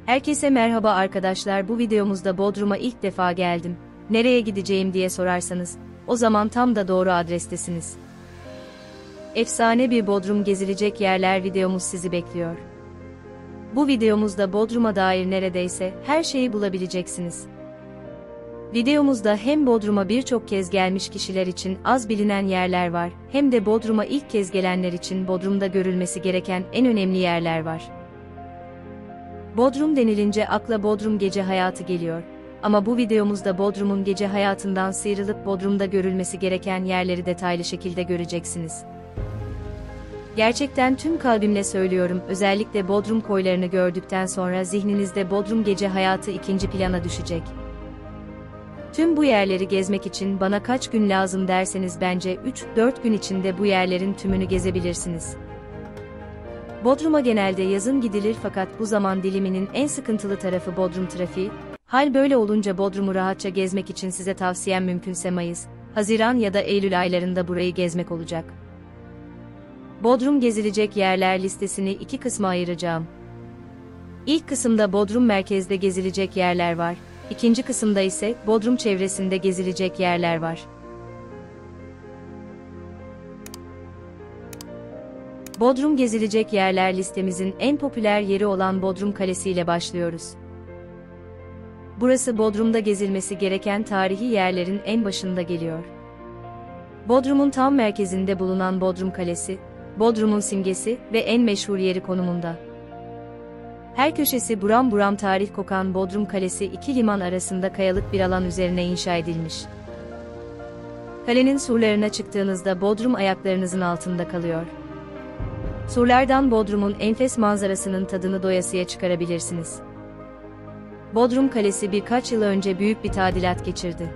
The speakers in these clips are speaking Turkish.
Herkese merhaba arkadaşlar, bu videomuzda Bodrum'a ilk defa geldim. Nereye gideceğim diye sorarsanız, o zaman tam da doğru adrestesiniz. Efsane bir Bodrum gezilecek yerler videomuz sizi bekliyor. Bu videomuzda Bodrum'a dair neredeyse her şeyi bulabileceksiniz. Videomuzda hem Bodrum'a birçok kez gelmiş kişiler için az bilinen yerler var, hem de Bodrum'a ilk kez gelenler için Bodrum'da görülmesi gereken en önemli yerler var. Bodrum denilince akla Bodrum gece hayatı geliyor. Ama bu videomuzda Bodrum'un gece hayatından sıyrılıp Bodrum'da görülmesi gereken yerleri detaylı şekilde göreceksiniz. Gerçekten tüm kalbimle söylüyorum, özellikle Bodrum koylarını gördükten sonra zihninizde Bodrum gece hayatı ikinci plana düşecek. Tüm bu yerleri gezmek için bana kaç gün lazım derseniz bence 3-4 gün içinde bu yerlerin tümünü gezebilirsiniz. Bodrum'a genelde yazın gidilir fakat bu zaman diliminin en sıkıntılı tarafı Bodrum trafiği. Hal böyle olunca Bodrum'u rahatça gezmek için size tavsiyem mümkünse Mayıs, Haziran ya da Eylül aylarında burayı gezmek olacak. Bodrum gezilecek yerler listesini iki kısma ayıracağım. İlk kısımda Bodrum merkezde gezilecek yerler var, ikinci kısımda ise Bodrum çevresinde gezilecek yerler var. Bodrum gezilecek yerler listemizin en popüler yeri olan Bodrum Kalesi ile başlıyoruz. Burası Bodrum'da gezilmesi gereken tarihi yerlerin en başında geliyor. Bodrum'un tam merkezinde bulunan Bodrum Kalesi, Bodrum'un simgesi ve en meşhur yeri konumunda. Her köşesi buram buram tarih kokan Bodrum Kalesi iki liman arasında kayalık bir alan üzerine inşa edilmiş. Kalenin surlarına çıktığınızda Bodrum ayaklarınızın altında kalıyor. Surlardan Bodrum'un enfes manzarasının tadını doyasıya çıkarabilirsiniz. Bodrum Kalesi birkaç yıl önce büyük bir tadilat geçirdi.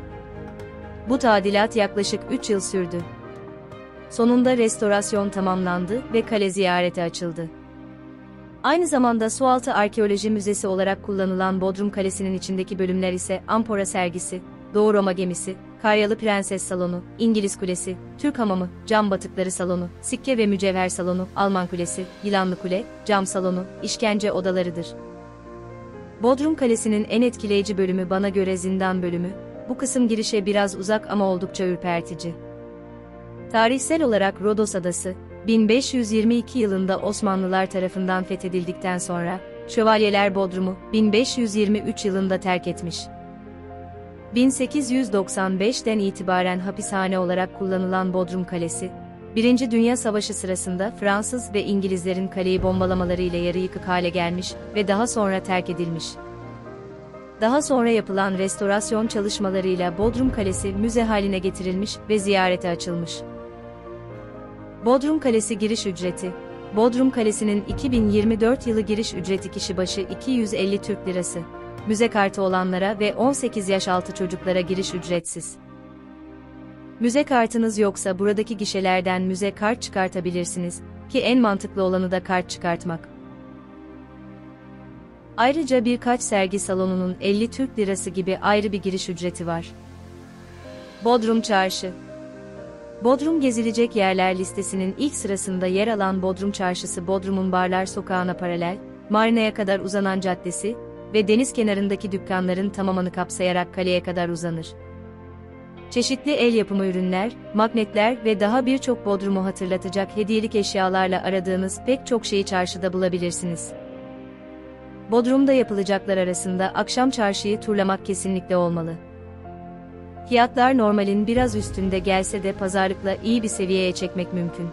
Bu tadilat yaklaşık 3 yıl sürdü. Sonunda restorasyon tamamlandı ve kale ziyarete açıldı. Aynı zamanda Sualtı Arkeoloji Müzesi olarak kullanılan Bodrum Kalesi'nin içindeki bölümler ise Ampora Sergisi, Doğu Roma Gemisi, Karyalı Prenses Salonu, İngiliz Kulesi, Türk Hamamı, Cam Batıkları Salonu, Sikke ve Mücevher Salonu, Alman Kulesi, Yılanlı Kule, Cam Salonu, işkence odalarıdır. Bodrum Kalesi'nin en etkileyici bölümü bana göre zindan bölümü, bu kısım girişe biraz uzak ama oldukça ürpertici. Tarihsel olarak Rodos Adası, 1522 yılında Osmanlılar tarafından fethedildikten sonra, Şövalyeler Bodrum'u 1523 yılında terk etmiş. 1895'ten itibaren hapishane olarak kullanılan Bodrum Kalesi, 1. Dünya Savaşı sırasında Fransız ve İngilizlerin kaleyi bombalamaları ile yarı yıkık hale gelmiş ve daha sonra terk edilmiş. Daha sonra yapılan restorasyon çalışmalarıyla Bodrum Kalesi müze haline getirilmiş ve ziyarete açılmış. Bodrum Kalesi giriş ücreti. Bodrum Kalesi'nin 2024 yılı giriş ücreti kişi başı 250 Türk Lirası. Müze kartı olanlara ve 18 yaş altı çocuklara giriş ücretsiz. Müze kartınız yoksa buradaki gişelerden müze kart çıkartabilirsiniz ki en mantıklı olanı da kart çıkartmak. Ayrıca birkaç sergi salonunun 50 Türk Lirası gibi ayrı bir giriş ücreti var. Bodrum Çarşı. Bodrum gezilecek yerler listesinin ilk sırasında yer alan Bodrum Çarşısı Bodrum'un Barlar Sokağı'na paralel, marinaya kadar uzanan caddesi ve deniz kenarındaki dükkanların tamamını kapsayarak kaleye kadar uzanır. Çeşitli el yapımı ürünler, magnetler ve daha birçok Bodrum'u hatırlatacak hediyelik eşyalarla aradığınız pek çok şeyi çarşıda bulabilirsiniz. Bodrum'da yapılacaklar arasında akşam çarşıyı turlamak kesinlikle olmalı. Fiyatlar normalin biraz üstünde gelse de pazarlıkla iyi bir seviyeye çekmek mümkün.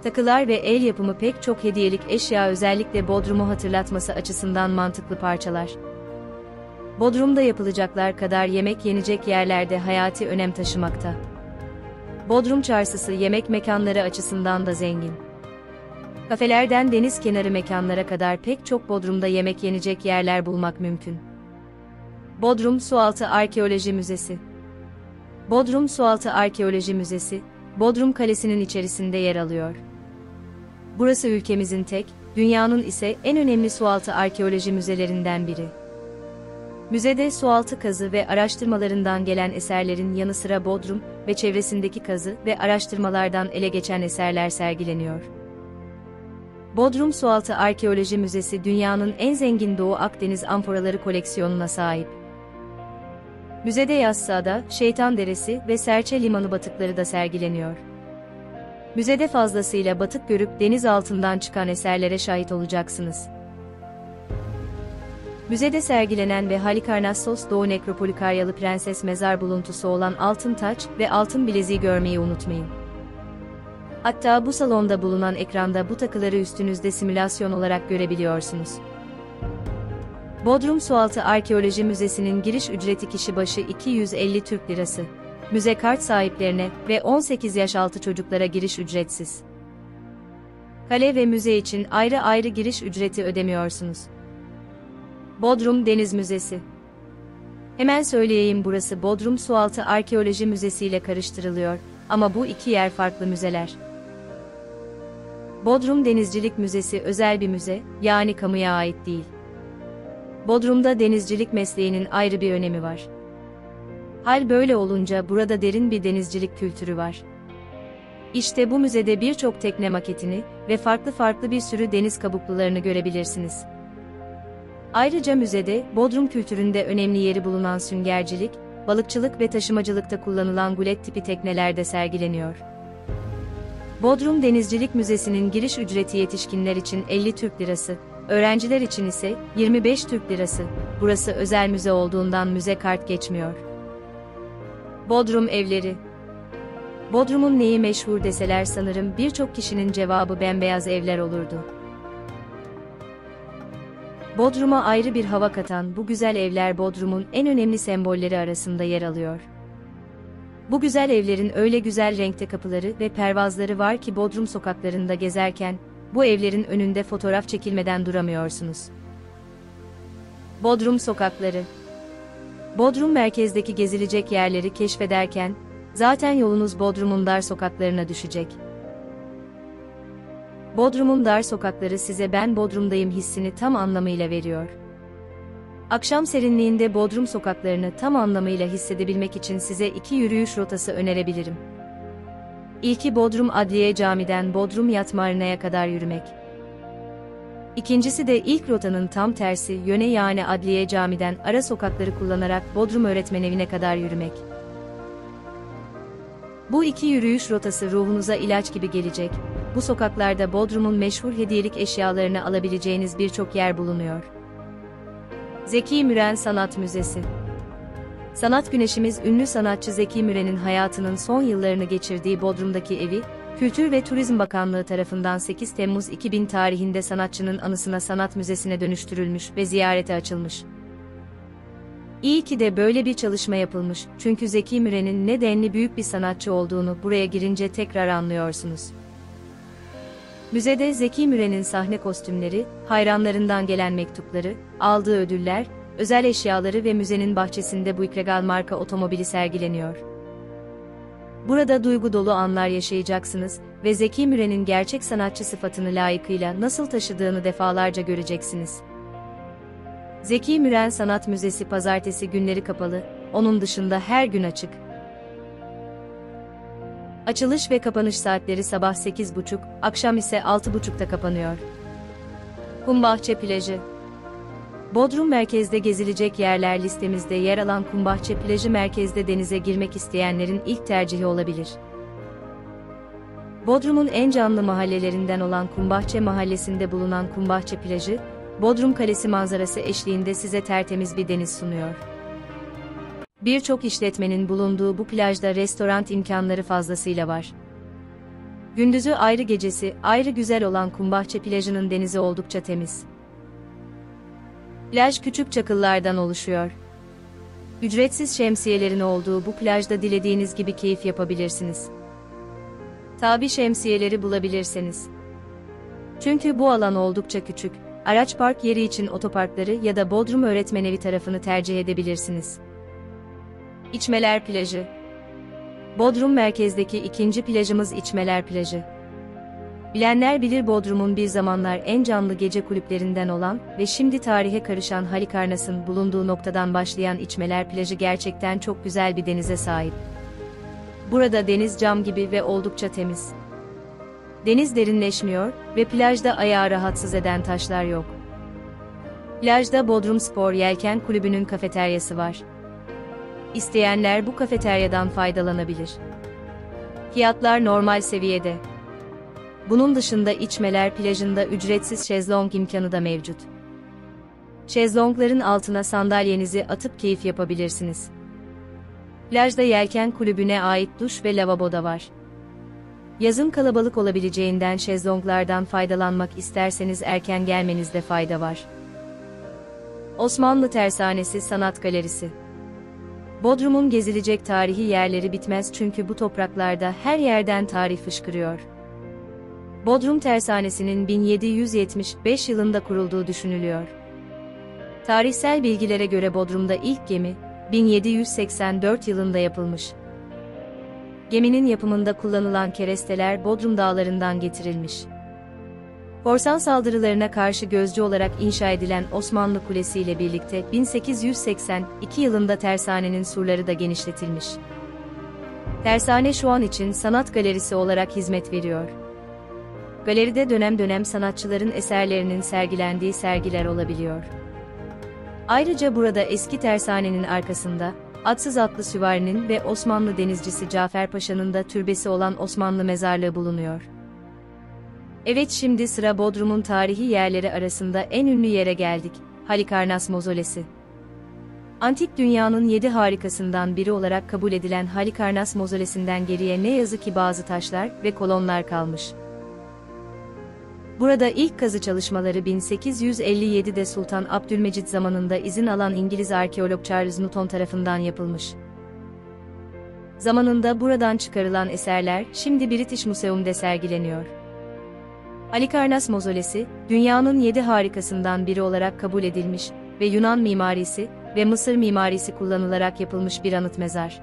Takılar ve el yapımı pek çok hediyelik eşya özellikle Bodrum'u hatırlatması açısından mantıklı parçalar. Bodrum'da yapılacaklar kadar yemek yenecek yerlerde hayati önem taşımakta. Bodrum Çarşısı yemek mekanları açısından da zengin. Kafelerden deniz kenarı mekanlara kadar pek çok Bodrum'da yemek yenecek yerler bulmak mümkün. Bodrum Sualtı Arkeoloji Müzesi. Bodrum Sualtı Arkeoloji Müzesi, Bodrum Kalesi'nin içerisinde yer alıyor. Burası ülkemizin tek, dünyanın ise en önemli sualtı arkeoloji müzelerinden biri. Müzede sualtı kazı ve araştırmalarından gelen eserlerin yanı sıra Bodrum ve çevresindeki kazı ve araştırmalardan ele geçen eserler sergileniyor. Bodrum Sualtı Arkeoloji Müzesi dünyanın en zengin Doğu Akdeniz amforaları koleksiyonuna sahip. Müzede Yassıada, Şeytan Deresi ve Serçe Limanı batıkları da sergileniyor. Müzede fazlasıyla batık görüp deniz altından çıkan eserlere şahit olacaksınız. Müzede sergilenen ve Halikarnassos Doğu Nekropolü Karyalı Prenses mezar buluntusu olan altın taç ve altın bileziği görmeyi unutmayın. Hatta bu salonda bulunan ekranda bu takıları üstünüzde simülasyon olarak görebiliyorsunuz. Bodrum Sualtı Arkeoloji Müzesi'nin giriş ücreti kişi başı 250 Türk Lirası. Müze kart sahiplerine ve 18 yaş altı çocuklara giriş ücretsiz. Kale ve müze için ayrı ayrı giriş ücreti ödemiyorsunuz. Bodrum Deniz Müzesi. Hemen söyleyeyim, burası Bodrum Sualtı Arkeoloji Müzesi ile karıştırılıyor ama bu iki yer farklı müzeler. Bodrum Denizcilik Müzesi özel bir müze, yani kamuya ait değil. Bodrum'da denizcilik mesleğinin ayrı bir önemi var. Hal böyle olunca burada derin bir denizcilik kültürü var. İşte bu müzede birçok tekne maketini ve farklı bir sürü deniz kabuklularını görebilirsiniz. Ayrıca müzede, Bodrum kültüründe önemli yeri bulunan süngercilik, balıkçılık ve taşımacılıkta kullanılan gulet tipi tekneler de sergileniyor. Bodrum Denizcilik Müzesi'nin giriş ücreti yetişkinler için 50 Türk Lirası, öğrenciler için ise 25 Türk Lirası, burası özel müze olduğundan müze kart geçmiyor. Bodrum Evleri. Bodrum'un neyi meşhur deseler sanırım birçok kişinin cevabı bembeyaz evler olurdu. Bodrum'a ayrı bir hava katan bu güzel evler Bodrum'un en önemli sembolleri arasında yer alıyor. Bu güzel evlerin öyle güzel renkte kapıları ve pervazları var ki Bodrum sokaklarında gezerken, bu evlerin önünde fotoğraf çekilmeden duramıyorsunuz. Bodrum sokakları. Bodrum merkezdeki gezilecek yerleri keşfederken, zaten yolunuz Bodrum'un dar sokaklarına düşecek. Bodrum'un dar sokakları size ben Bodrum'dayım hissini tam anlamıyla veriyor. Akşam serinliğinde Bodrum sokaklarını tam anlamıyla hissedebilmek için size iki yürüyüş rotası önerebilirim. İlki Bodrum Adliye Camii'den Bodrum Yat Marina'ya kadar yürümek. İkincisi de ilk rotanın tam tersi yöne yani Adliye Camii'den ara sokakları kullanarak Bodrum Öğretmenevi'ne kadar yürümek. Bu iki yürüyüş rotası ruhunuza ilaç gibi gelecek. Bu sokaklarda Bodrum'un meşhur hediyelik eşyalarını alabileceğiniz birçok yer bulunuyor. Zeki Müren Sanat Müzesi. Sanat güneşimiz ünlü sanatçı Zeki Müren'in hayatının son yıllarını geçirdiği Bodrum'daki evi, Kültür ve Turizm Bakanlığı tarafından 8 Temmuz 2000 tarihinde sanatçının anısına sanat müzesine dönüştürülmüş ve ziyarete açılmış. İyi ki de böyle bir çalışma yapılmış, çünkü Zeki Müren'in ne denli büyük bir sanatçı olduğunu buraya girince tekrar anlıyorsunuz. Müzede Zeki Müren'in sahne kostümleri, hayranlarından gelen mektupları, aldığı ödüller, özel eşyaları ve müzenin bahçesinde Buick-Regal marka otomobili sergileniyor. Burada duygu dolu anlar yaşayacaksınız ve Zeki Müren'in gerçek sanatçı sıfatını layıkıyla nasıl taşıdığını defalarca göreceksiniz. Zeki Müren Sanat Müzesi pazartesi günleri kapalı, onun dışında her gün açık. Açılış ve kapanış saatleri sabah 8.30, akşam ise 6.30'da kapanıyor. Kumbahçe Plajı. Bodrum merkezde gezilecek yerler listemizde yer alan Kumbahçe Plajı merkezde denize girmek isteyenlerin ilk tercihi olabilir. Bodrum'un en canlı mahallelerinden olan Kumbahçe Mahallesi'nde bulunan Kumbahçe Plajı, Bodrum Kalesi manzarası eşliğinde size tertemiz bir deniz sunuyor. Birçok işletmenin bulunduğu bu plajda restoran imkanları fazlasıyla var. Gündüzü ayrı gecesi ayrı güzel olan Kumbahçe Plajı'nın denizi oldukça temiz. Plaj küçük çakıllardan oluşuyor. Ücretsiz şemsiyelerin olduğu bu plajda dilediğiniz gibi keyif yapabilirsiniz. Tabii şemsiyeleri bulabilirseniz. Çünkü bu alan oldukça küçük, araç park yeri için otoparkları ya da Bodrum Öğretmenevi tarafını tercih edebilirsiniz. İçmeler Plajı. Bodrum merkezdeki ikinci plajımız İçmeler Plajı. Bilenler bilir Bodrum'un bir zamanlar en canlı gece kulüplerinden olan ve şimdi tarihe karışan Halikarnas'ın bulunduğu noktadan başlayan İçmeler Plajı gerçekten çok güzel bir denize sahip. Burada deniz cam gibi ve oldukça temiz. Deniz derinleşmiyor ve plajda ayağı rahatsız eden taşlar yok. Plajda Bodrum Spor Yelken Kulübü'nün kafeteryası var. İsteyenler bu kafeteryadan faydalanabilir. Fiyatlar normal seviyede. Bunun dışında içmeler plajında ücretsiz şezlong imkanı da mevcut. Şezlongların altına sandalyenizi atıp keyif yapabilirsiniz. Plajda Yelken Kulübü'ne ait duş ve lavabo da var. Yazın kalabalık olabileceğinden şezlonglardan faydalanmak isterseniz erken gelmenizde fayda var. Osmanlı Tersanesi Sanat Galerisi. Bodrum'un gezilecek tarihi yerleri bitmez çünkü bu topraklarda her yerden tarih fışkırıyor. Bodrum Tersanesi'nin 1775 yılında kurulduğu düşünülüyor. Tarihsel bilgilere göre Bodrum'da ilk gemi, 1784 yılında yapılmış. Geminin yapımında kullanılan keresteler Bodrum dağlarından getirilmiş. Korsan saldırılarına karşı gözcü olarak inşa edilen Osmanlı Kulesi ile birlikte 1882 yılında tersanenin surları da genişletilmiş. Tersane şu an için sanat galerisi olarak hizmet veriyor. Galeride dönem dönem sanatçıların eserlerinin sergilendiği sergiler olabiliyor. Ayrıca burada eski tersanenin arkasında, Atsız Atlı Süvari'nin ve Osmanlı denizcisi Cafer Paşa'nın da türbesi olan Osmanlı mezarlığı bulunuyor. Evet, şimdi sıra Bodrum'un tarihi yerleri arasında en ünlü yere geldik, Halikarnas Mozolesi. Antik dünyanın 7 harikasından biri olarak kabul edilen Halikarnas Mozolesi'nden geriye ne yazık ki bazı taşlar ve kolonlar kalmış. Burada ilk kazı çalışmaları 1857'de Sultan Abdülmecit zamanında izin alan İngiliz arkeolog Charles Newton tarafından yapılmış. Zamanında buradan çıkarılan eserler şimdi British Museum'da sergileniyor. Halikarnas Mozolesi, dünyanın 7 harikasından biri olarak kabul edilmiş ve Yunan mimarisi ve Mısır mimarisi kullanılarak yapılmış bir anıt mezar.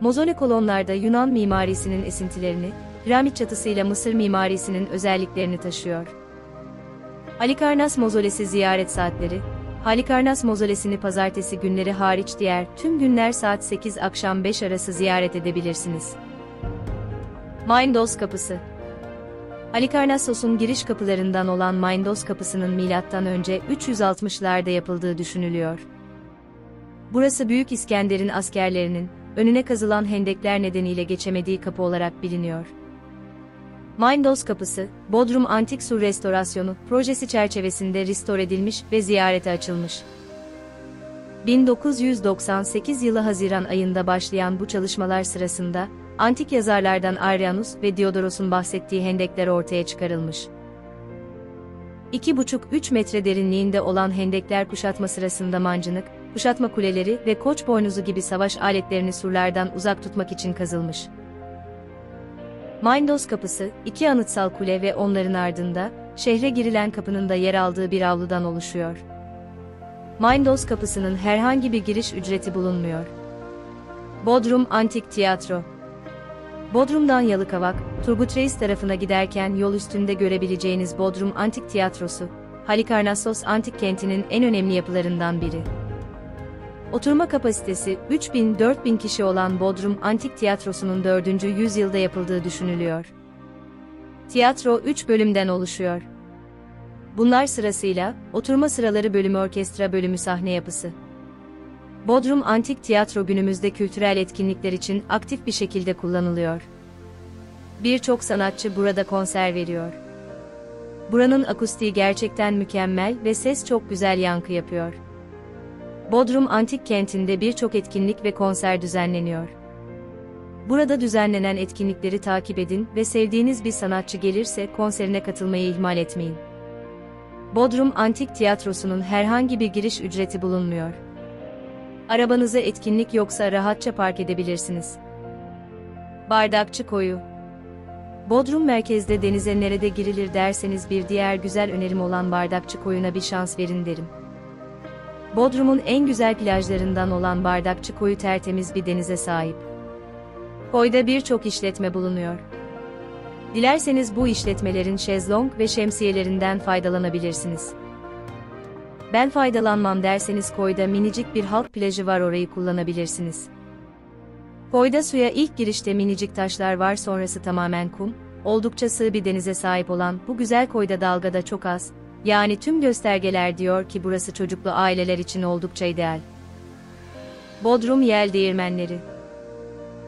Mozole kolonlarda Yunan mimarisinin esintilerini, piramit çatısıyla Mısır mimarisinin özelliklerini taşıyor. Halikarnas Mozolesi ziyaret saatleri, Halikarnas Mozolesi'ni pazartesi günleri hariç diğer tüm günler saat 8 akşam 5 arası ziyaret edebilirsiniz. Maindos Kapısı. Halikarnassos'un giriş kapılarından olan Maindos Kapısı'nın M.Ö. 360'larda yapıldığı düşünülüyor. Burası Büyük İskender'in askerlerinin önüne kazılan hendekler nedeniyle geçemediği kapı olarak biliniyor. Maindos Kapısı, Bodrum Antik Sur Restorasyonu projesi çerçevesinde restore edilmiş ve ziyarete açılmış. 1998 yılı Haziran ayında başlayan bu çalışmalar sırasında, antik yazarlardan Arrianus ve Diodoros'un bahsettiği hendekler ortaya çıkarılmış. 2,5-3 metre derinliğinde olan hendekler kuşatma sırasında mancınık, kuşatma kuleleri ve koç boynuzu gibi savaş aletlerini surlardan uzak tutmak için kazılmış. Maindos Kapısı, 2 anıtsal kule ve onların ardında, şehre girilen kapının da yer aldığı bir avludan oluşuyor. Maindos Kapısı'nın herhangi bir giriş ücreti bulunmuyor. Bodrum Antik Tiyatro. Bodrum'dan Yalıkavak, Turgut Reis tarafına giderken yol üstünde görebileceğiniz Bodrum Antik Tiyatrosu, Halikarnassos Antik Kenti'nin en önemli yapılarından biri. Oturma kapasitesi 3000-4000 kişi olan Bodrum Antik Tiyatrosu'nun 4. yüzyılda yapıldığı düşünülüyor. Tiyatro 3 bölümden oluşuyor. Bunlar sırasıyla, oturma sıraları bölümü orkestra bölümü sahne yapısı. Bodrum Antik Tiyatro günümüzde kültürel etkinlikler için aktif bir şekilde kullanılıyor. Birçok sanatçı burada konser veriyor. Buranın akustiği gerçekten mükemmel ve ses çok güzel yankı yapıyor. Bodrum Antik Kenti'nde birçok etkinlik ve konser düzenleniyor. Burada düzenlenen etkinlikleri takip edin ve sevdiğiniz bir sanatçı gelirse konserine katılmayı ihmal etmeyin. Bodrum Antik Tiyatrosu'nun herhangi bir giriş ücreti bulunmuyor. Arabanıza etkinlik yoksa rahatça park edebilirsiniz. Bardakçı Koyu. Bodrum merkezde denize nerede girilir derseniz bir diğer güzel önerim olan Bardakçı Koyu'na bir şans verin derim. Bodrum'un en güzel plajlarından olan Bardakçı Koyu tertemiz bir denize sahip. Koyda birçok işletme bulunuyor. Dilerseniz bu işletmelerin şezlong ve şemsiyelerinden faydalanabilirsiniz. Ben faydalanmam derseniz koyda minicik bir halk plajı var, orayı kullanabilirsiniz. Koyda suya ilk girişte minicik taşlar var, sonrası tamamen kum, oldukça sığ bir denize sahip olan bu güzel koyda dalga da çok az, yani tüm göstergeler diyor ki burası çocuklu aileler için oldukça ideal. Bodrum Yeldeğirmenleri.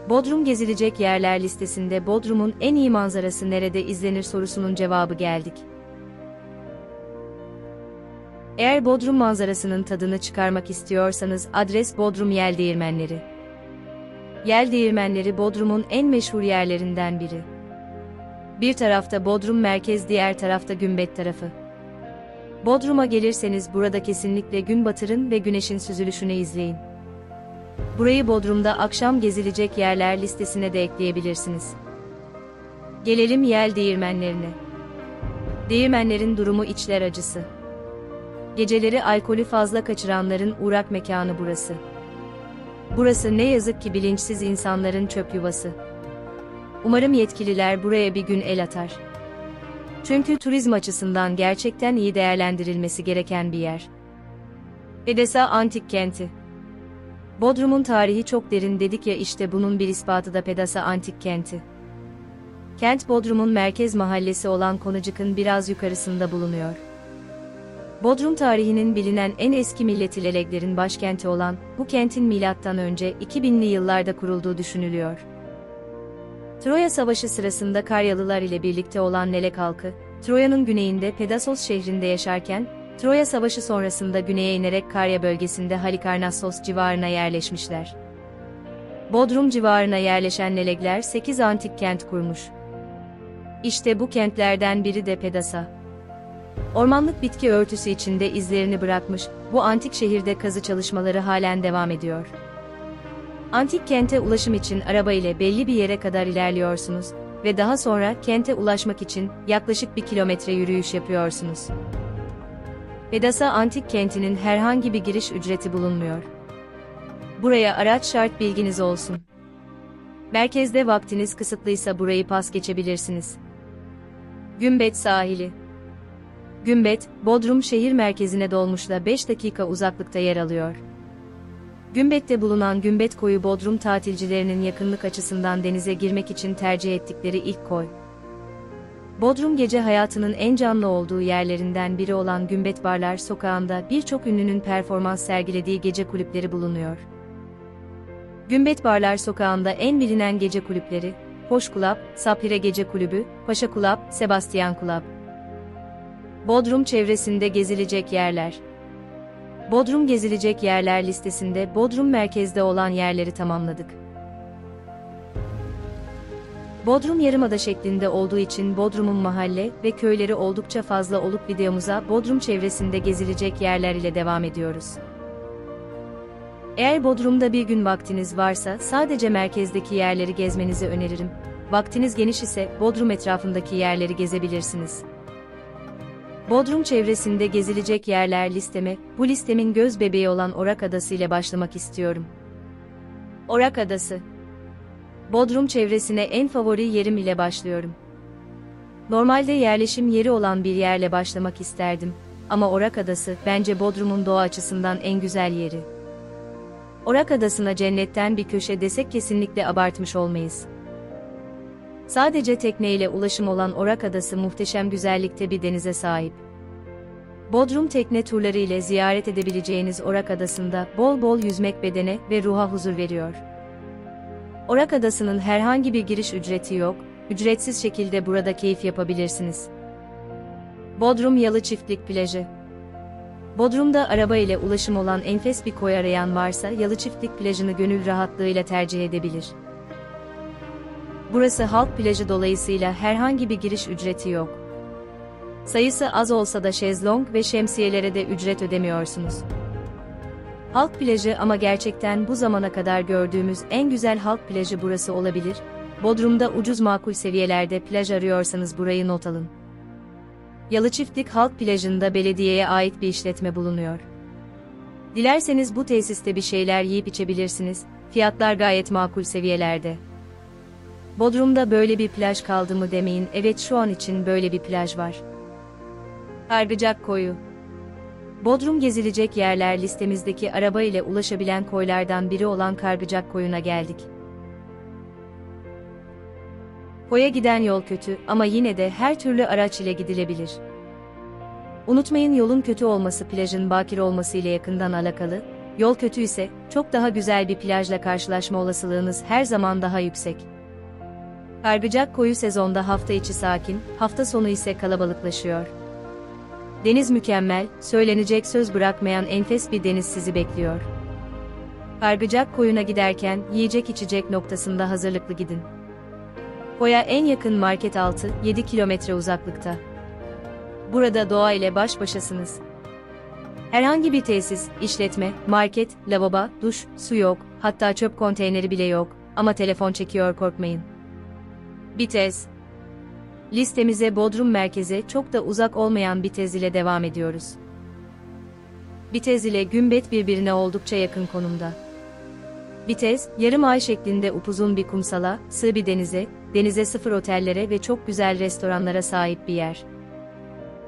Bodrum gezilecek yerler listesinde Bodrum'un en iyi manzarası nerede izlenir sorusunun cevabı geldik. Eğer Bodrum manzarasının tadını çıkarmak istiyorsanız adres Bodrum Yeldeğirmenleri. Yeldeğirmenleri Bodrum'un en meşhur yerlerinden biri. Bir tarafta Bodrum merkez, diğer tarafta Gümbet tarafı. Bodrum'a gelirseniz burada kesinlikle gün batırın ve güneşin süzülüşünü izleyin. Burayı Bodrum'da akşam gezilecek yerler listesine de ekleyebilirsiniz. Gelelim Yeldeğirmenlerine. Değirmenlerin durumu içler acısı. Geceleri alkolü fazla kaçıranların uğrak mekanı burası. Burası ne yazık ki bilinçsiz insanların çöp yuvası. Umarım yetkililer buraya bir gün el atar. Çünkü turizm açısından gerçekten iyi değerlendirilmesi gereken bir yer. Edesa Antik Kenti. Bodrum'un tarihi çok derin dedik ya, işte bunun bir ispatı da Pedasa Antik Kenti. Kent Bodrum'un merkez mahallesi olan Konacık'ın biraz yukarısında bulunuyor. Bodrum tarihinin bilinen en eski Milletileleklerin başkenti olan bu kentin M.Ö. 2000'li yıllarda kurulduğu düşünülüyor. Troya Savaşı sırasında Karyalılar ile birlikte olan Lelek halkı, Troya'nın güneyinde Pedasos şehrinde yaşarken, Troya Savaşı sonrasında güneye inerek Karya bölgesinde Halikarnassos civarına yerleşmişler. Bodrum civarına yerleşen Lelekler 8 antik kent kurmuş. İşte bu kentlerden biri de Pedasa. Ormanlık bitki örtüsü içinde izlerini bırakmış, bu antik şehirde kazı çalışmaları halen devam ediyor. Antik kente ulaşım için araba ile belli bir yere kadar ilerliyorsunuz ve daha sonra kente ulaşmak için yaklaşık 1 kilometre yürüyüş yapıyorsunuz. Pedasa Antik Kenti'nin herhangi bir giriş ücreti bulunmuyor. Buraya araç şart, bilginiz olsun. Merkezde vaktiniz kısıtlıysa burayı pas geçebilirsiniz. Gümbet Sahili. Gümbet, Bodrum şehir merkezine dolmuşla 5 dakika uzaklıkta yer alıyor. Gümbet'te bulunan Gümbet Koyu Bodrum tatilcilerinin yakınlık açısından denize girmek için tercih ettikleri ilk koy. Bodrum gece hayatının en canlı olduğu yerlerinden biri olan Gümbet Barlar Sokağı'nda birçok ünlünün performans sergilediği gece kulüpleri bulunuyor. Gümbet Barlar Sokağı'nda en bilinen gece kulüpleri, Hoş Club, Sapire Gece Kulübü, Paşa Club, Sebastian Club. Bodrum çevresinde gezilecek yerler. Bodrum gezilecek yerler listesinde Bodrum merkezde olan yerleri tamamladık. Bodrum yarımada şeklinde olduğu için Bodrum'un mahalle ve köyleri oldukça fazla olup videomuza Bodrum çevresinde gezilecek yerler ile devam ediyoruz. Eğer Bodrum'da bir gün vaktiniz varsa sadece merkezdeki yerleri gezmenizi öneririm. Vaktiniz geniş ise Bodrum etrafındaki yerleri gezebilirsiniz. Bodrum çevresinde gezilecek yerler listeme, bu listemin göz bebeği olan Orak Adası ile başlamak istiyorum. Orak Adası. Bodrum çevresine en favori yerim ile başlıyorum. Normalde yerleşim yeri olan bir yerle başlamak isterdim, ama Orak Adası bence Bodrum'un doğa açısından en güzel yeri. Orak Adası'na cennetten bir köşe desek kesinlikle abartmış olmayız. Sadece tekneyle ulaşım olan Orak Adası muhteşem güzellikte bir denize sahip. Bodrum tekne turları ile ziyaret edebileceğiniz Orak Adası'nda bol bol yüzmek bedene ve ruha huzur veriyor. Orak Adası'nın herhangi bir giriş ücreti yok, ücretsiz şekilde burada keyif yapabilirsiniz. Bodrum Yalı Çiftlik Plajı. Bodrum'da araba ile ulaşım olan enfes bir koy arayan varsa Yalı Çiftlik Plajı'nı gönül rahatlığıyla tercih edebilir. Burası halk plajı dolayısıyla herhangi bir giriş ücreti yok. Sayısı az olsa da şezlong ve şemsiyelere de ücret ödemiyorsunuz. Halk plajı, ama gerçekten bu zamana kadar gördüğümüz en güzel halk plajı burası olabilir. Bodrum'da ucuz makul seviyelerde plaj arıyorsanız burayı not alın. Yalı Çiftlik Halk Plajı'nda belediyeye ait bir işletme bulunuyor. Dilerseniz bu tesiste bir şeyler yiyip içebilirsiniz, fiyatlar gayet makul seviyelerde. Bodrum'da böyle bir plaj kaldı mı demeyin, evet şu an için böyle bir plaj var. Kargıcak Koyu. Bodrum gezilecek yerler listemizdeki araba ile ulaşabilen koylardan biri olan Kargıcak Koyu'na geldik. Koya giden yol kötü ama yine de her türlü araç ile gidilebilir. Unutmayın, yolun kötü olması plajın bakir olması ile yakından alakalı. Yol kötü ise çok daha güzel bir plajla karşılaşma olasılığınız her zaman daha yüksek. Kargıcak Koyu sezonda hafta içi sakin, hafta sonu ise kalabalıklaşıyor. Deniz mükemmel, söylenecek söz bırakmayan enfes bir deniz sizi bekliyor. Kargıcak Koyu'na giderken yiyecek içecek noktasında hazırlıklı gidin. Koya en yakın market 6-7 kilometre uzaklıkta. Burada doğa ile baş başasınız. Herhangi bir tesis, işletme, market, lavabo, duş, su yok, hatta çöp konteyneri bile yok ama telefon çekiyor, korkmayın. Bitez. Listemize Bodrum merkeze çok da uzak olmayan Bitez ile devam ediyoruz. Bitez ile Gümbet birbirine oldukça yakın konumda. Bitez, yarım ay şeklinde upuzun bir kumsala, sığ bir denize sıfır otellere ve çok güzel restoranlara sahip bir yer.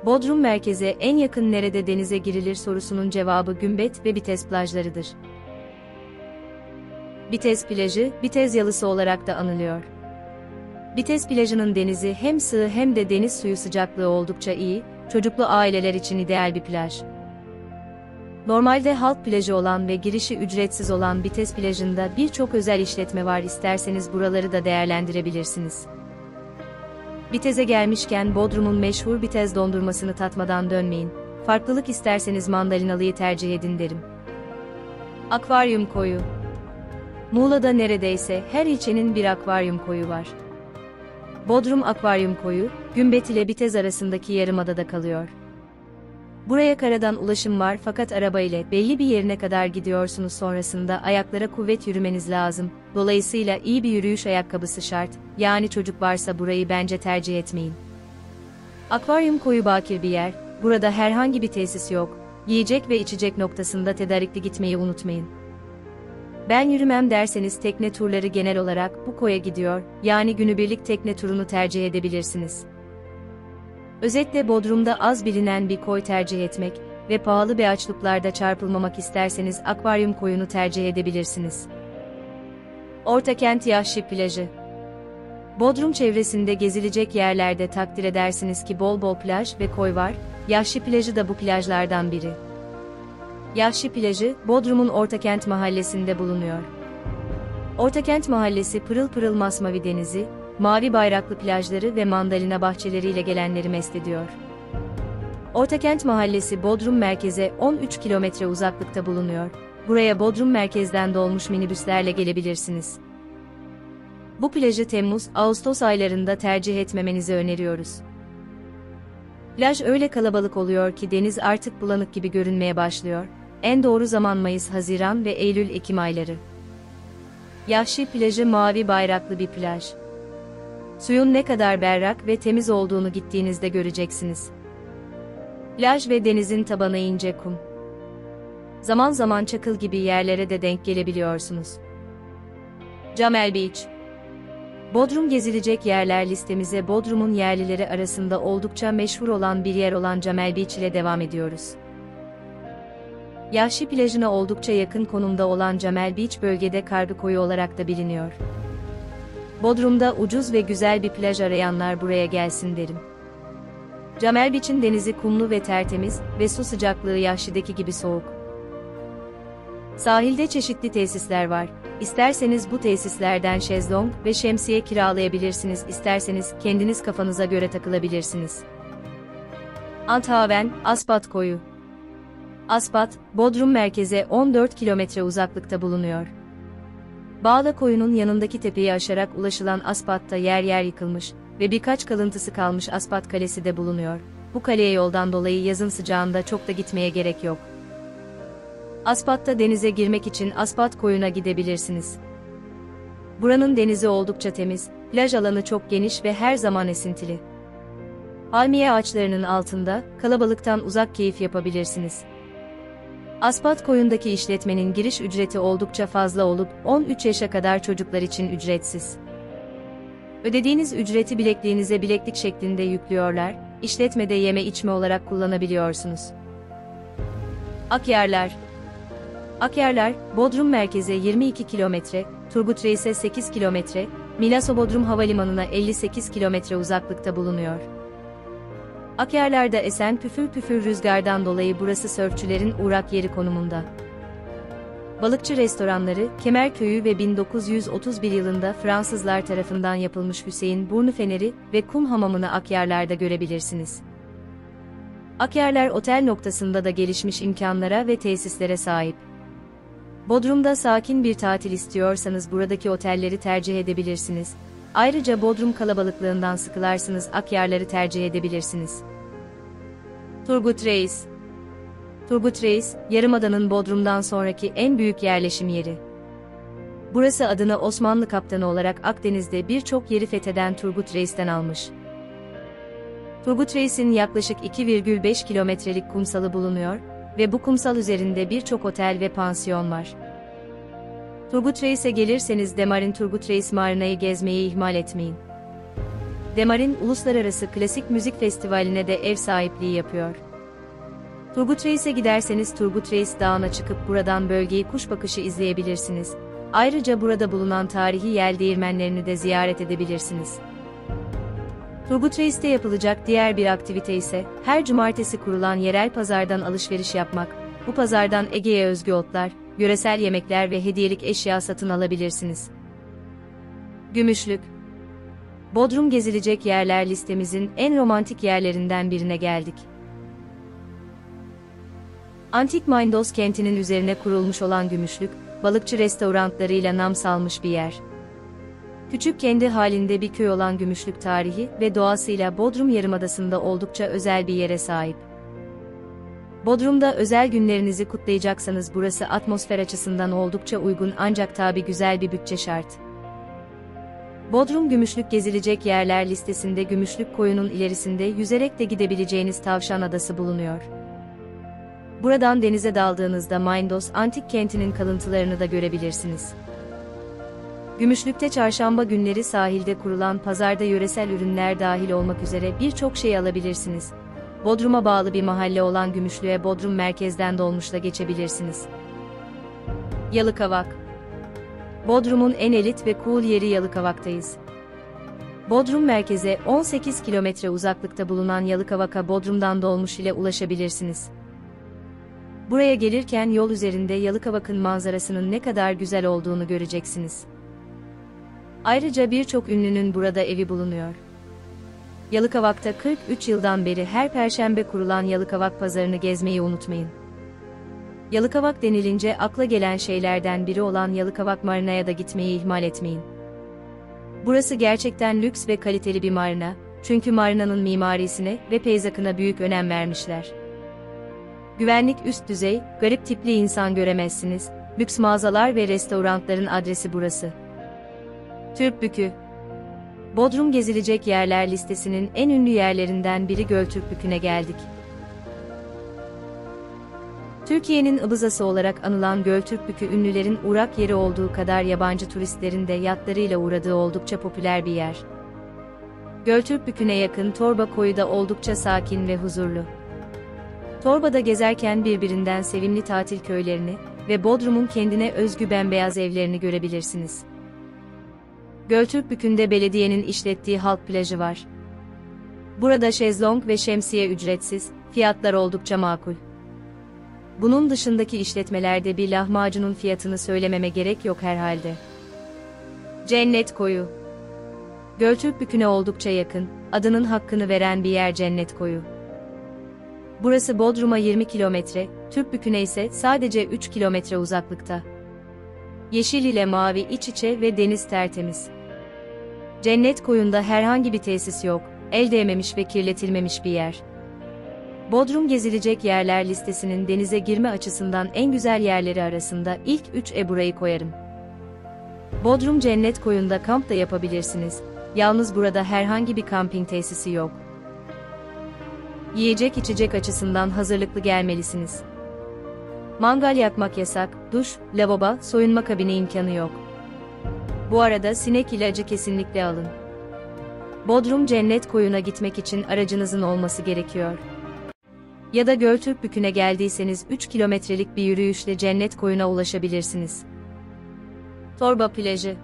Bodrum merkeze en yakın nerede denize girilir sorusunun cevabı Gümbet ve Bitez plajlarıdır. Bitez plajı, Bitez yalısı olarak da anılıyor. Bitez plajının denizi hem sığ hem de deniz suyu sıcaklığı oldukça iyi, çocuklu aileler için ideal bir plaj. Normalde halk plajı olan ve girişi ücretsiz olan Bitez plajında birçok özel işletme var, isterseniz buraları da değerlendirebilirsiniz. Bitez'e gelmişken Bodrum'un meşhur Bitez dondurmasını tatmadan dönmeyin, farklılık isterseniz mandalinalıyı tercih edin derim. Akvaryum Koyu. Muğla'da neredeyse her ilçenin bir akvaryum koyu var. Bodrum Akvaryum Koyu, Gümbet ile Bitez arasındaki yarımadada kalıyor. Buraya karadan ulaşım var fakat araba ile belli bir yerine kadar gidiyorsunuz, sonrasında ayaklara kuvvet yürümeniz lazım, dolayısıyla iyi bir yürüyüş ayakkabısı şart, yani çocuk varsa burayı bence tercih etmeyin. Akvaryum Koyu bakir bir yer, burada herhangi bir tesis yok, yiyecek ve içecek noktasında tedarikli gitmeyi unutmayın. Ben yürümem derseniz tekne turları genel olarak bu koya gidiyor, yani günübirlik tekne turunu tercih edebilirsiniz. Özetle Bodrum'da az bilinen bir koy tercih etmek ve pahalı beachclub'larda çarpılmamak isterseniz Akvaryum Koyu'nu tercih edebilirsiniz. Ortakent Yahşi Plajı. Bodrum çevresinde gezilecek yerlerde takdir edersiniz ki bol bol plaj ve koy var, Yahşi Plajı da bu plajlardan biri. Yahşi Plajı, Bodrum'un Ortakent mahallesinde bulunuyor. Ortakent mahallesi pırıl pırıl masmavi denizi, mavi bayraklı plajları ve mandalina bahçeleriyle gelenleri mest ediyor. Ortakent mahallesi Bodrum merkeze 13 kilometre uzaklıkta bulunuyor. Buraya Bodrum merkezden dolmuş minibüslerle gelebilirsiniz. Bu plajı Temmuz-Ağustos aylarında tercih etmemenizi öneriyoruz. Plaj öyle kalabalık oluyor ki deniz artık bulanık gibi görünmeye başlıyor. En doğru zaman Mayıs-Haziran ve Eylül-Ekim ayları. Yahşi Plajı mavi bayraklı bir plaj. Suyun ne kadar berrak ve temiz olduğunu gittiğinizde göreceksiniz. Plaj ve denizin tabanı ince kum. Zaman zaman çakıl gibi yerlere de denk gelebiliyorsunuz. Camel Beach. Bodrum gezilecek yerler listemize Bodrum'un yerlileri arasında oldukça meşhur olan bir yer olan Camel Beach ile devam ediyoruz. Yahşi plajına oldukça yakın konumda olan Camel Beach bölgede Kargı Koyu olarak da biliniyor. Bodrum'da ucuz ve güzel bir plaj arayanlar buraya gelsin derim. Camel Beach'in denizi kumlu ve tertemiz ve su sıcaklığı Yahşi'deki gibi soğuk. Sahilde çeşitli tesisler var. İsterseniz bu tesislerden şezlong ve şemsiye kiralayabilirsiniz, isterseniz kendiniz kafanıza göre takılabilirsiniz. Anthaven, Aspat Koyu. Aspat, Bodrum merkeze 14 kilometre uzaklıkta bulunuyor. Bağla Koyu'nun yanındaki tepeyi aşarak ulaşılan Aspat'ta yer yer yıkılmış ve birkaç kalıntısı kalmış Aspat Kalesi de bulunuyor. Bu kaleye yoldan dolayı yazın sıcağında çok da gitmeye gerek yok. Aspat'ta denize girmek için Aspat Koyu'na gidebilirsiniz. Buranın denizi oldukça temiz, plaj alanı çok geniş ve her zaman esintili. Palmiye ağaçlarının altında, kalabalıktan uzak keyif yapabilirsiniz. Aspat Koyu'ndaki işletmenin giriş ücreti oldukça fazla olup 13 yaşa kadar çocuklar için ücretsiz. Ödediğiniz ücreti bilekliğinize bileklik şeklinde yüklüyorlar, işletmede yeme içme olarak kullanabiliyorsunuz. Akyarlar. Akyarlar, Bodrum merkeze 22 kilometre, Turgut Reis'e 8 kilometre, Milas-Bodrum Havalimanı'na 58 kilometre uzaklıkta bulunuyor. Akyarlarda esen püfür püfür rüzgardan dolayı burası sörfçülerin uğrak yeri konumunda. Balıkçı restoranları, Kemerköyü ve 1931 yılında Fransızlar tarafından yapılmış Hüseyin Burnu Feneri ve kum hamamını Akyarlar'da görebilirsiniz. Akyarlar otel noktasında da gelişmiş imkanlara ve tesislere sahip. Bodrum'da sakin bir tatil istiyorsanız buradaki otelleri tercih edebilirsiniz. Ayrıca Bodrum kalabalıklığından sıkılarsınız Akyarlar'ı tercih edebilirsiniz. Turgut Reis. Turgut Reis, Yarımada'nın Bodrum'dan sonraki en büyük yerleşim yeri. Burası adını Osmanlı kaptanı olarak Akdeniz'de birçok yeri fetheden Turgut Reis'ten almış. Turgut Reis'in yaklaşık 2,5 kilometrelik kumsalı bulunuyor ve bu kumsal üzerinde birçok otel ve pansiyon var. Turgut Reis'e gelirseniz Demarin Turgut Reis Marina'yı gezmeyi ihmal etmeyin. Demarin, Uluslararası Klasik Müzik Festivali'ne de ev sahipliği yapıyor. Turgut Reis'e giderseniz Turgut Reis Dağı'na çıkıp buradan bölgeyi kuş bakışı izleyebilirsiniz. Ayrıca burada bulunan tarihi yel değirmenlerini de ziyaret edebilirsiniz. Turgut Reis'te yapılacak diğer bir aktivite ise, her cumartesi kurulan yerel pazardan alışveriş yapmak. Bu pazardan Ege'ye özgü otlar, yöresel yemekler ve hediyelik eşya satın alabilirsiniz. Gümüşlük. Bodrum gezilecek yerler listemizin en romantik yerlerinden birine geldik. Antik Maindos kentinin üzerine kurulmuş olan Gümüşlük, balıkçı restoranlarıyla nam salmış bir yer. Küçük kendi halinde bir köy olan Gümüşlük tarihi ve doğasıyla Bodrum Yarımadası'nda oldukça özel bir yere sahip. Bodrum'da özel günlerinizi kutlayacaksanız burası atmosfer açısından oldukça uygun ancak tabi güzel bir bütçe şart. Bodrum Gümüşlük gezilecek yerler listesinde Gümüşlük koyunun ilerisinde yüzerek de gidebileceğiniz Tavşan Adası bulunuyor. Buradan denize daldığınızda Maindos antik kentinin kalıntılarını da görebilirsiniz. Gümüşlük'te çarşamba günleri sahilde kurulan pazarda yöresel ürünler dahil olmak üzere birçok şey alabilirsiniz. Bodrum'a bağlı bir mahalle olan Gümüşlük'e Bodrum merkezden dolmuşla geçebilirsiniz. Yalıkavak. Bodrum'un en elit ve cool yeri Yalıkavak'tayız. Bodrum merkeze 18 kilometre uzaklıkta bulunan Yalıkavak'a Bodrum'dan dolmuş ile ulaşabilirsiniz. Buraya gelirken yol üzerinde Yalıkavak'ın manzarasının ne kadar güzel olduğunu göreceksiniz. Ayrıca birçok ünlünün burada evi bulunuyor. Yalıkavak'ta 43 yıldan beri her perşembe kurulan Yalıkavak pazarını gezmeyi unutmayın. Yalıkavak denilince akla gelen şeylerden biri olan Yalıkavak Marina'ya da gitmeyi ihmal etmeyin. Burası gerçekten lüks ve kaliteli bir marina, çünkü marinanın mimarisine ve peyzajına büyük önem vermişler. Güvenlik üst düzey, garip tipli insan göremezsiniz, lüks mağazalar ve restoranların adresi burası. Türkbükü. Bodrum gezilecek yerler listesinin en ünlü yerlerinden biri Göltürkbükü'ne geldik. Türkiye'nin Ibızası olarak anılan Göltürkbükü ünlülerin uğrak yeri olduğu kadar yabancı turistlerin de yatlarıyla uğradığı oldukça popüler bir yer. Göltürkbükü'ne yakın Torba Koyu da oldukça sakin ve huzurlu. Torba'da gezerken birbirinden sevimli tatil köylerini ve Bodrum'un kendine özgü bembeyaz evlerini görebilirsiniz. Göltürkbükü'nde belediyenin işlettiği halk plajı var. Burada şezlong ve şemsiye ücretsiz, fiyatlar oldukça makul. Bunun dışındaki işletmelerde bir lahmacunun fiyatını söylememe gerek yok herhalde. Cennet Koyu. Göltürkbükü'ne oldukça yakın, adının hakkını veren bir yer Cennet Koyu. Burası Bodrum'a 20 kilometre, Türkbükü'ne ise sadece 3 kilometre uzaklıkta. Yeşil ile mavi iç içe ve deniz tertemiz. Cennet Koyu'nda herhangi bir tesis yok, el değmemiş ve kirletilmemiş bir yer. Bodrum gezilecek yerler listesinin denize girme açısından en güzel yerleri arasında ilk 3'e burayı koyarım. Bodrum Cennet Koyu'nda kamp da yapabilirsiniz, yalnız burada herhangi bir kamping tesisi yok. Yiyecek içecek açısından hazırlıklı gelmelisiniz. Mangal yakmak yasak, duş, lavabo, soyunma kabini imkanı yok. Bu arada sinek ilacı kesinlikle alın. Bodrum Cennet Koyu'na gitmek için aracınızın olması gerekiyor. Ya da Göltürkbükü'ne geldiyseniz 3 kilometrelik bir yürüyüşle Cennet Koyu'na ulaşabilirsiniz. Torba Plajı.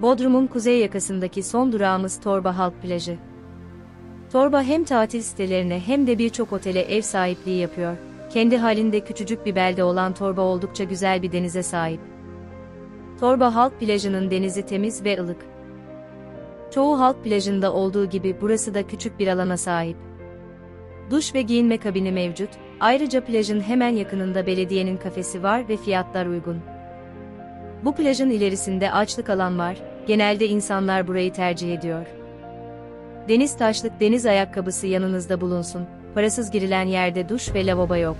Bodrum'un kuzey yakasındaki son durağımız Torba Halk Plajı. Torba hem tatil sitelerine hem de birçok otele ev sahipliği yapıyor. Kendi halinde küçücük bir belde olan Torba oldukça güzel bir denize sahip. Torba Halk Plajı'nın denizi temiz ve ılık. Çoğu halk plajında olduğu gibi burası da küçük bir alana sahip. Duş ve giyinme kabini mevcut, ayrıca plajın hemen yakınında belediyenin kafesi var ve fiyatlar uygun. Bu plajın ilerisinde açlık alan var, genelde insanlar burayı tercih ediyor. Deniz taşlık deniz ayakkabısı yanınızda bulunsun, parasız girilen yerde duş ve lavabo yok.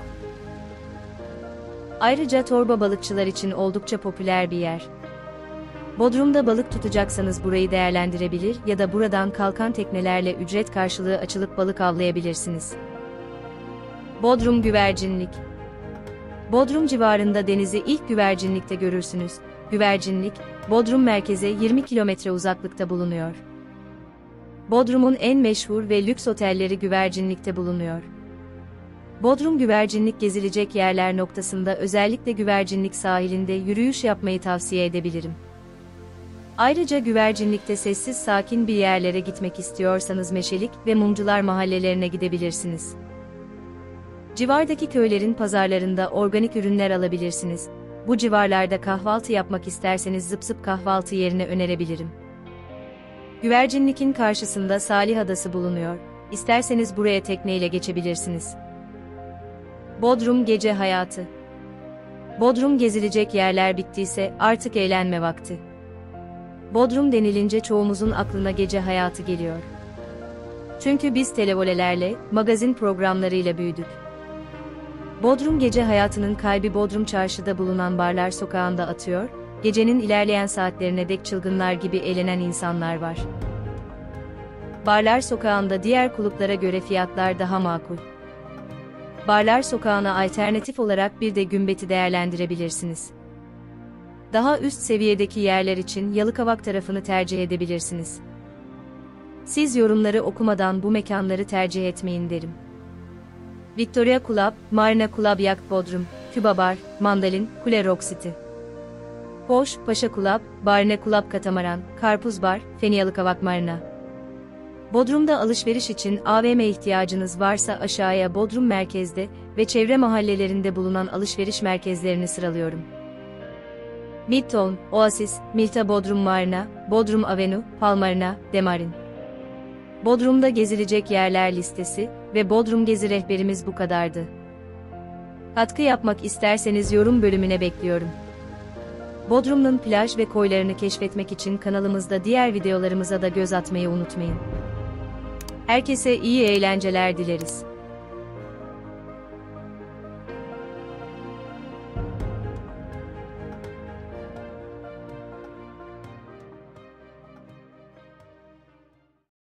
Ayrıca Torba balıkçılar için oldukça popüler bir yer. Bodrum'da balık tutacaksanız burayı değerlendirebilir ya da buradan kalkan teknelerle ücret karşılığı açılıp balık avlayabilirsiniz. Bodrum Güvercinlik. Bodrum civarında denizi ilk Güvercinlik'te görürsünüz. Güvercinlik, Bodrum merkeze 20 kilometre uzaklıkta bulunuyor. Bodrum'un en meşhur ve lüks otelleri Güvercinlik'te bulunuyor. Bodrum Güvercinlik gezilecek yerler noktasında özellikle Güvercinlik sahilinde yürüyüş yapmayı tavsiye edebilirim. Ayrıca Güvercinlik'te sessiz sakin bir yerlere gitmek istiyorsanız Meşelik ve Mumcular mahallelerine gidebilirsiniz. Civardaki köylerin pazarlarında organik ürünler alabilirsiniz. Bu civarlarda kahvaltı yapmak isterseniz Zıp Zıp kahvaltı yerine önerebilirim. Güvercinlik'in karşısında Salih Adası bulunuyor. İsterseniz buraya tekneyle geçebilirsiniz. Bodrum Gece Hayatı. Bodrum gezilecek yerler bittiyse artık eğlenme vakti. Bodrum denilince çoğumuzun aklına gece hayatı geliyor. Çünkü biz televolelerle, magazin programlarıyla büyüdük. Bodrum gece hayatının kalbi Bodrum Çarşı'da bulunan Barlar Sokağı'nda atıyor, gecenin ilerleyen saatlerine dek çılgınlar gibi eğlenen insanlar var. Barlar Sokağı'nda diğer kulüplere göre fiyatlar daha makul. Barlar Sokağı'na alternatif olarak bir de Gümbet'i değerlendirebilirsiniz. Daha üst seviyedeki yerler için Yalıkavak tarafını tercih edebilirsiniz. Siz yorumları okumadan bu mekanları tercih etmeyin derim. Victoria Club, Marina Club Yacht Bodrum, Küba Bar, Mandalin, Kule Rock City. Hoş, Paşa Club, Barine Club Katamaran, Karpuz Bar, Feni Yalıkavak Marina. Bodrum'da alışveriş için AVM ihtiyacınız varsa aşağıya Bodrum merkezde ve çevre mahallelerinde bulunan alışveriş merkezlerini sıralıyorum. Midtown, Oasis, Milta Bodrum Marina, Bodrum Avenue, Palmarina, Demarin. Bodrum'da gezilecek yerler listesi ve Bodrum gezi rehberimiz bu kadardı. Katkı yapmak isterseniz yorum bölümüne bekliyorum. Bodrum'un plaj ve koylarını keşfetmek için kanalımızda diğer videolarımıza da göz atmayı unutmayın. Herkese iyi eğlenceler dileriz.